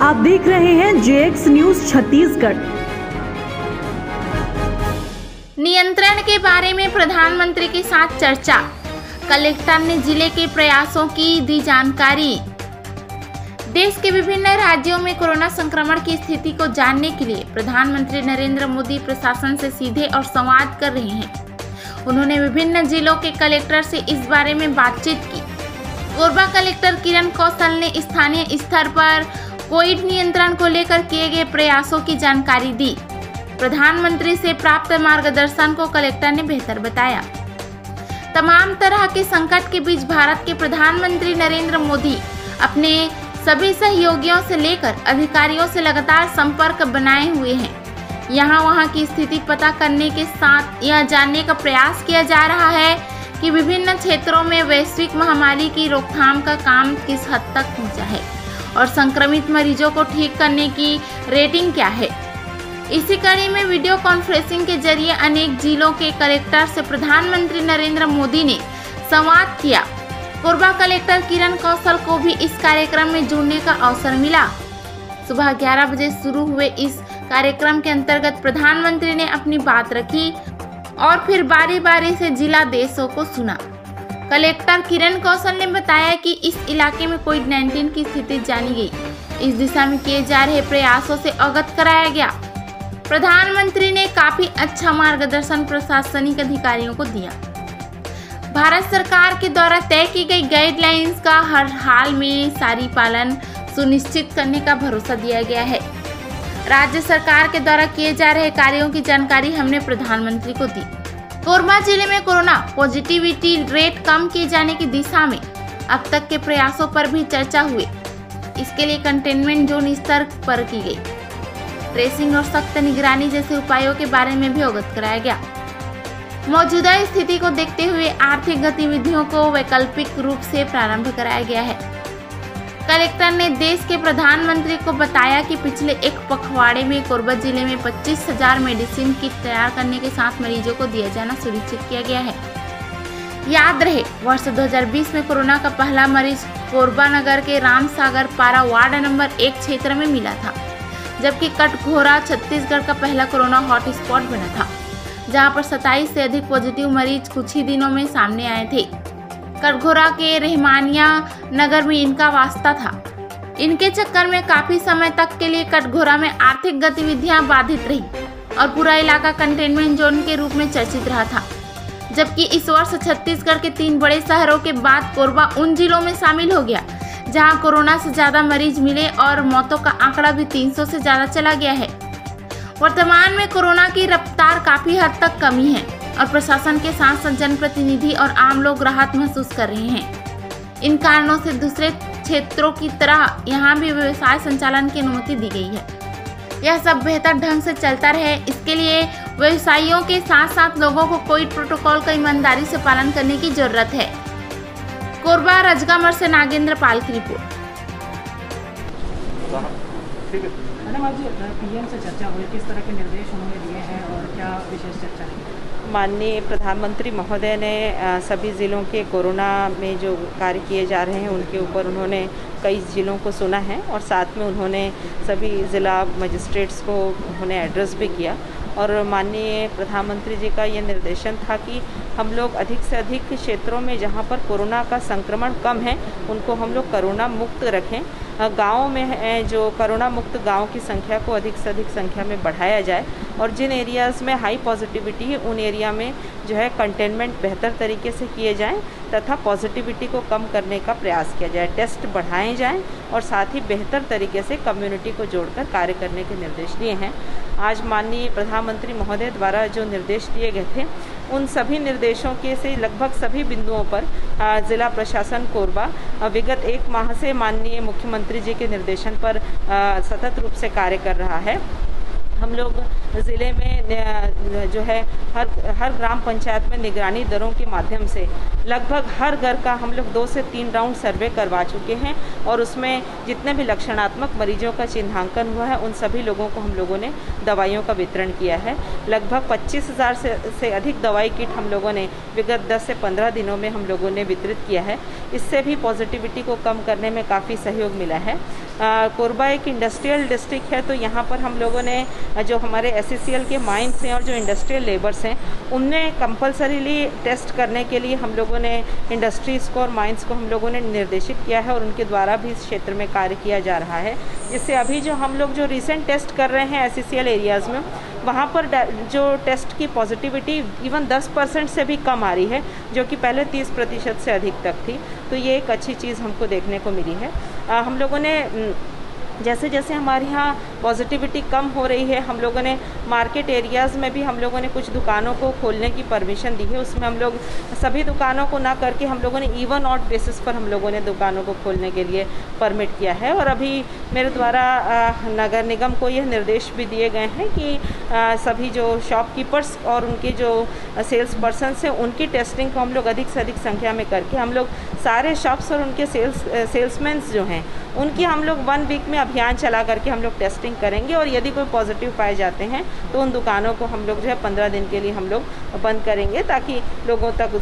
आप देख रहे हैं JX न्यूज छत्तीसगढ़। नियंत्रण के बारे में प्रधानमंत्री के साथ चर्चा। कलेक्टर ने जिले के प्रयासों की दी जानकारी। देश के विभिन्न राज्यों में कोरोना संक्रमण की स्थिति को जानने के लिए प्रधानमंत्री नरेंद्र मोदी प्रशासन से सीधे और संवाद कर रहे हैं। उन्होंने विभिन्न जिलों के कलेक्टर से इस बारे में बातचीत की। कोरबा कलेक्टर किरण कौशल ने स्थानीय स्तर पर कोविड नियंत्रण को लेकर किए गए प्रयासों की जानकारी दी। प्रधानमंत्री से प्राप्त मार्गदर्शन को कलेक्टर ने बेहतर बताया। तमाम तरह के संकट के बीच भारत के प्रधानमंत्री नरेंद्र मोदी अपने सभी सहयोगियों से लेकर अधिकारियों से लगातार संपर्क बनाए हुए हैं। यहाँ वहाँ की स्थिति पता करने के साथ यह जानने का प्रयास किया जा रहा है कि विभिन्न क्षेत्रों में वैश्विक महामारी की रोकथाम का काम किस हद तक पहुँचा है और संक्रमित मरीजों को ठीक करने की रेटिंग क्या है। इसी कड़ी में वीडियो कॉन्फ्रेंसिंग के जरिए अनेक जिलों के कलेक्टर से प्रधानमंत्री नरेंद्र मोदी ने संवाद किया। कोरबा कलेक्टर किरण कौशल को भी इस कार्यक्रम में जुड़ने का अवसर मिला। सुबह 11 बजे शुरू हुए इस कार्यक्रम के अंतर्गत प्रधानमंत्री ने अपनी बात रखी और फिर बारी बारी से जिला देशों को सुना। कलेक्टर किरण कौशल ने बताया कि इस इलाके में कोविड-19 की स्थिति जानी गई। इस दिशा में किए जा रहे प्रयासों से अवगत कराया गया। प्रधानमंत्री ने काफी अच्छा मार्गदर्शन प्रशासनिक अधिकारियों को दिया। भारत सरकार के द्वारा तय की गई गाइडलाइंस का हर हाल में सारी पालन सुनिश्चित करने का भरोसा दिया गया है। राज्य सरकार के द्वारा किए जा रहे कार्यों की जानकारी हमने प्रधानमंत्री को दी। कोरबा जिले में कोरोना पॉजिटिविटी रेट कम किए जाने की दिशा में अब तक के प्रयासों पर भी चर्चा हुई। इसके लिए कंटेनमेंट जोन स्तर पर की गई। ट्रेसिंग और सख्त निगरानी जैसे उपायों के बारे में भी अवगत कराया गया। मौजूदा स्थिति को देखते हुए आर्थिक गतिविधियों को वैकल्पिक रूप से प्रारंभ कराया गया है। कलेक्टर ने देश के प्रधानमंत्री को बताया कि पिछले एक पखवाड़े में कोरबा जिले में 25,000 मेडिसिन किट तैयार करने के साथ मरीजों को दिया जाना सुनिश्चित किया गया है। याद रहे, वर्ष 2020 में कोरोना का पहला मरीज कोरबा नगर के रामसागर पारा वार्ड नंबर 1 क्षेत्र में मिला था, जबकि कटघोरा छत्तीसगढ़ का पहला कोरोना हॉटस्पॉट बना था, जहां पर 27 से अधिक पॉजिटिव मरीज कुछ ही दिनों में सामने आए थे। कटघोरा के रहमानिया नगर में इनका वास्ता था। इनके चक्कर में काफी समय तक के लिए कटघोरा में आर्थिक गतिविधियां बाधित रही और पूरा इलाका कंटेनमेंट जोन के रूप में चर्चित रहा था। जबकि इस वर्ष छत्तीसगढ़ के 3 बड़े शहरों के बाद कोरबा उन जिलों में शामिल हो गया जहां कोरोना से ज्यादा मरीज मिले और मौतों का आंकड़ा भी 300 से ज्यादा चला गया है। वर्तमान में कोरोना की रफ्तार काफी हद तक कमी है और प्रशासन के साथ साथ जनप्रतिनिधि और आम लोग राहत महसूस कर रहे हैं। इन कारणों से दूसरे क्षेत्रों की तरह यहाँ भी व्यवसाय संचालन की अनुमति दी गई है। यह सब बेहतर ढंग से चलता रहे, इसके लिए व्यवसायियों के साथ साथ लोगों को कोविड प्रोटोकॉल का ईमानदारी से पालन करने की जरूरत है। कोरबा रजगामर से नागेंद्र पाल की रिपोर्ट। मैडम, आज पीएम से चर्चा हुई, किस तरह के निर्देश उन्होंने दिए हैं और क्या विशेष चर्चा की? माननीय प्रधानमंत्री महोदय ने सभी ज़िलों के कोरोना में जो कार्य किए जा रहे हैं उनके ऊपर उन्होंने कई ज़िलों को सुना है और साथ में उन्होंने सभी ज़िला मजिस्ट्रेट्स को उन्होंने एड्रेस भी किया। और माननीय प्रधानमंत्री जी का ये निर्देशन था कि हम लोग अधिक से अधिक क्षेत्रों में जहाँ पर कोरोना का संक्रमण कम है उनको हम लोग कोरोना मुक्त रखें। गाँव में जो कोरोना मुक्त गाँव की संख्या को अधिक से अधिक संख्या में बढ़ाया जाए और जिन एरियाज़ में हाई पॉजिटिविटी है उन एरिया में जो है कंटेनमेंट बेहतर तरीके से किए जाएं तथा पॉजिटिविटी को कम करने का प्रयास किया जाए, टेस्ट बढ़ाए जाएं और साथ ही बेहतर तरीके से कम्युनिटी को जोड़कर कार्य करने के निर्देश दिए हैं। आज माननीय प्रधानमंत्री महोदय द्वारा जो निर्देश दिए गए थे उन सभी निर्देशों के से लगभग सभी बिंदुओं पर जिला प्रशासन कोरबा विगत 1 माह से माननीय मुख्यमंत्री जी के निर्देशन पर सतत रूप से कार्य कर रहा है। हम लोग ज़िले में जो है हर ग्राम पंचायत में निगरानी दलों के माध्यम से लगभग हर घर का हम लोग 2 से 3 राउंड सर्वे करवा चुके हैं और उसमें जितने भी लक्षणात्मक मरीजों का चिन्हांकन हुआ है उन सभी लोगों को हम लोगों ने दवाइयों का वितरण किया है। लगभग 25,000 से अधिक दवाई किट हम लोगों ने विगत 10 से 15 दिनों में हम लोगों ने वितरित किया है। इससे भी पॉजिटिविटी को कम करने में काफ़ी सहयोग मिला है। कोरबा एक इंडस्ट्रियल डिस्ट्रिक्ट है, तो यहाँ पर हम लोगों ने जो हमारे SCCL के माइंस हैं और जो इंडस्ट्रियल लेबर्स हैं उनने कंपलसरीली टेस्ट करने के लिए हम लोगों ने इंडस्ट्रीज़ को और माइंस को हम लोगों ने निर्देशित किया है और उनके द्वारा भी इस क्षेत्र में कार्य किया जा रहा है। जिससे अभी जो हम लोग जो रिसेंट टेस्ट कर रहे हैं SCCL एरियाज़ में, वहाँ पर जो टेस्ट की पॉजिटिविटी इवन 10% से भी कम आ रही है, जो कि पहले 30% से अधिक तक थी। तो ये एक अच्छी चीज़ हमको देखने को मिली है। हम लोगों ने जैसे जैसे हमारे यहाँ पॉजिटिविटी कम हो रही है, हम लोगों ने मार्केट एरियाज़ में भी हम लोगों ने कुछ दुकानों को खोलने की परमिशन दी है। उसमें हम लोग सभी दुकानों को ना करके हम लोगों ने इवन ऑड बेसिस पर हम लोगों ने दुकानों को खोलने के लिए परमिट किया है। और अभी मेरे द्वारा नगर निगम को यह निर्देश भी दिए गए हैं कि सभी जो शॉपकीपर्स और उनके जो सेल्स पर्सनस हैं उनकी टेस्टिंग को हम लोग अधिक से अधिक संख्या में करके हम लोग सारे शॉप्स और उनके सेल्समैन्स जो हैं उनकी हम लोग 1 वीक में अभियान चला करके हम लोग टेस्टिंग करेंगे। और यदि कोई पॉजिटिव पाए जाते हैं तो उन दुकानों को हम लोग जो है 15 दिन के लिए हम लोग बंद करेंगे, ताकि लोगों तक